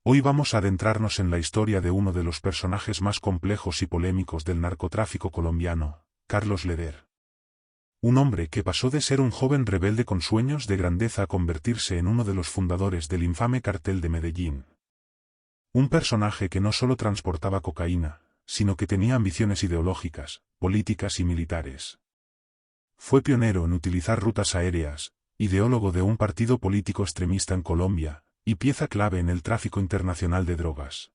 Hoy vamos a adentrarnos en la historia de uno de los personajes más complejos y polémicos del narcotráfico colombiano, Carlos Leder. Un hombre que pasó de ser un joven rebelde con sueños de grandeza a convertirse en uno de los fundadores del infame cartel de Medellín. Un personaje que no solo transportaba cocaína, sino que tenía ambiciones ideológicas, políticas y militares. Fue pionero en utilizar rutas aéreas, ideólogo de un partido político extremista en Colombia, y pieza clave en el tráfico internacional de drogas.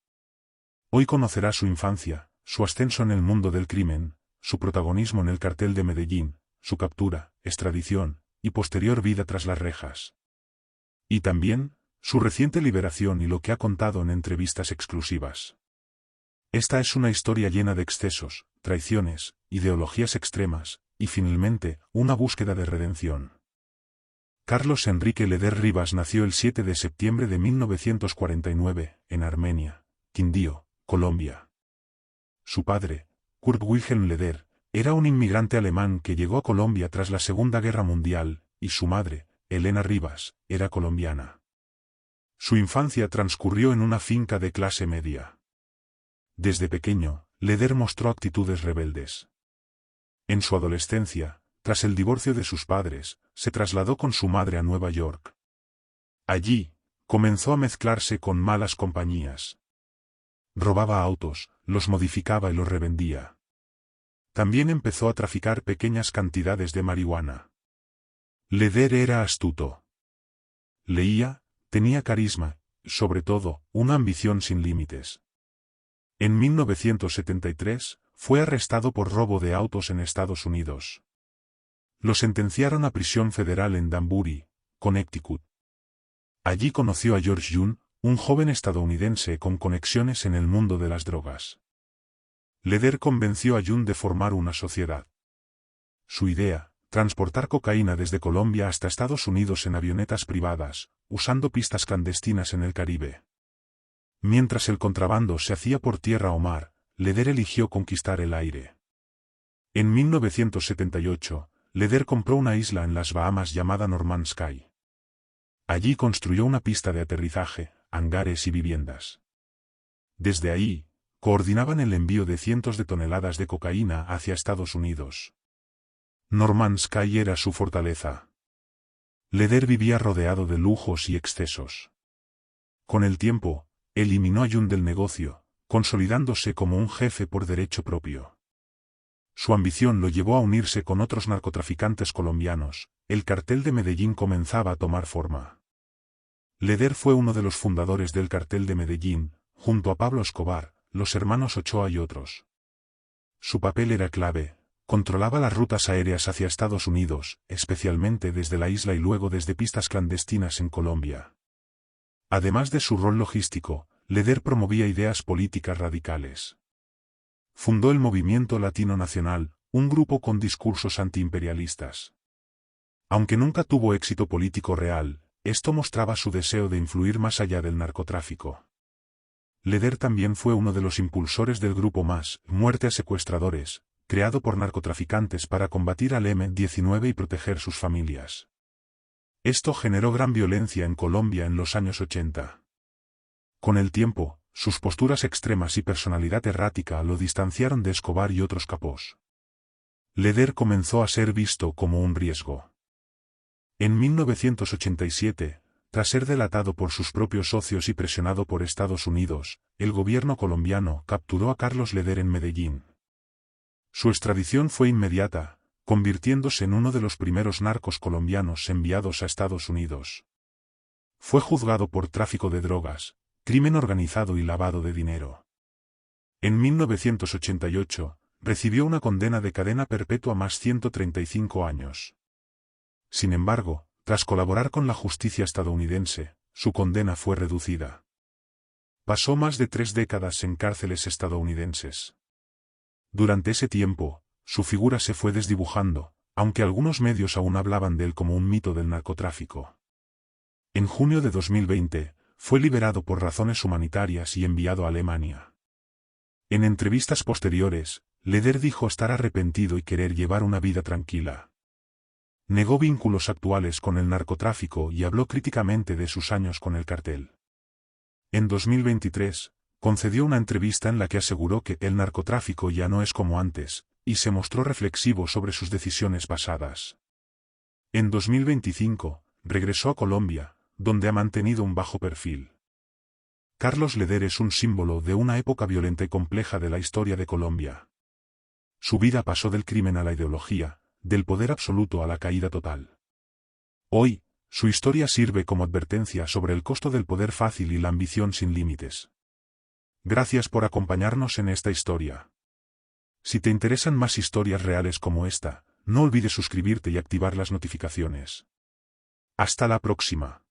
Hoy conocerá su infancia, su ascenso en el mundo del crimen, su protagonismo en el cartel de Medellín, su captura, extradición, y posterior vida tras las rejas. Y también, su reciente liberación y lo que ha contado en entrevistas exclusivas. Esta es una historia llena de excesos, traiciones, ideologías extremas, y finalmente, una búsqueda de redención. Carlos Enrique Leder Rivas nació el 7 de septiembre de 1949, en Armenia, Quindío, Colombia. Su padre, Kurt Wilhelm Leder, era un inmigrante alemán que llegó a Colombia tras la Segunda Guerra Mundial, y su madre, Elena Rivas, era colombiana. Su infancia transcurrió en una finca de clase media. Desde pequeño, Leder mostró actitudes rebeldes. En su adolescencia, tras el divorcio de sus padres, se trasladó con su madre a Nueva York. Allí, comenzó a mezclarse con malas compañías. Robaba autos, los modificaba y los revendía. También empezó a traficar pequeñas cantidades de marihuana. Leder era astuto. Leía, tenía carisma, sobre todo, una ambición sin límites. En 1973, fue arrestado por robo de autos en Estados Unidos. Lo sentenciaron a prisión federal en Danbury, Connecticut. Allí conoció a George Jun, un joven estadounidense con conexiones en el mundo de las drogas. Leder convenció a Jun de formar una sociedad. Su idea, transportar cocaína desde Colombia hasta Estados Unidos en avionetas privadas, usando pistas clandestinas en el Caribe. Mientras el contrabando se hacía por tierra o mar, Leder eligió conquistar el aire. En 1978, Leder compró una isla en las Bahamas llamada Norman's Cay. Allí construyó una pista de aterrizaje, hangares y viviendas. Desde ahí, coordinaban el envío de cientos de toneladas de cocaína hacia Estados Unidos. Norman's Cay era su fortaleza. Leder vivía rodeado de lujos y excesos. Con el tiempo, eliminó a Jun del negocio, consolidándose como un jefe por derecho propio. Su ambición lo llevó a unirse con otros narcotraficantes colombianos. El cartel de Medellín comenzaba a tomar forma. Leder fue uno de los fundadores del cartel de Medellín, junto a Pablo Escobar, los hermanos Ochoa y otros. Su papel era clave, controlaba las rutas aéreas hacia Estados Unidos, especialmente desde la isla y luego desde pistas clandestinas en Colombia. Además de su rol logístico, Leder promovía ideas políticas radicales. Fundó el Movimiento Latino Nacional, un grupo con discursos antiimperialistas. Aunque nunca tuvo éxito político real, esto mostraba su deseo de influir más allá del narcotráfico. Leder también fue uno de los impulsores del grupo MAS, Muerte a Secuestradores, creado por narcotraficantes para combatir al M-19 y proteger sus familias. Esto generó gran violencia en Colombia en los años 80. Con el tiempo, sus posturas extremas y personalidad errática lo distanciaron de Escobar y otros capos. Leder comenzó a ser visto como un riesgo. En 1987, tras ser delatado por sus propios socios y presionado por Estados Unidos, el gobierno colombiano capturó a Carlos Leder en Medellín. Su extradición fue inmediata, convirtiéndose en uno de los primeros narcos colombianos enviados a Estados Unidos. Fue juzgado por tráfico de drogas, crimen organizado y lavado de dinero. En 1988, recibió una condena de cadena perpetua más 135 años. Sin embargo, tras colaborar con la justicia estadounidense, su condena fue reducida. Pasó más de 3 décadas en cárceles estadounidenses. Durante ese tiempo, su figura se fue desdibujando, aunque algunos medios aún hablaban de él como un mito del narcotráfico. En junio de 2020, fue liberado por razones humanitarias y enviado a Alemania. En entrevistas posteriores, Leder dijo estar arrepentido y querer llevar una vida tranquila. Negó vínculos actuales con el narcotráfico y habló críticamente de sus años con el cartel. En 2023, concedió una entrevista en la que aseguró que el narcotráfico ya no es como antes, y se mostró reflexivo sobre sus decisiones pasadas. En 2025, regresó a Colombia, donde ha mantenido un bajo perfil. Carlos Leder es un símbolo de una época violenta y compleja de la historia de Colombia. Su vida pasó del crimen a la ideología, del poder absoluto a la caída total. Hoy, su historia sirve como advertencia sobre el costo del poder fácil y la ambición sin límites. Gracias por acompañarnos en esta historia. Si te interesan más historias reales como esta, no olvides suscribirte y activar las notificaciones. Hasta la próxima.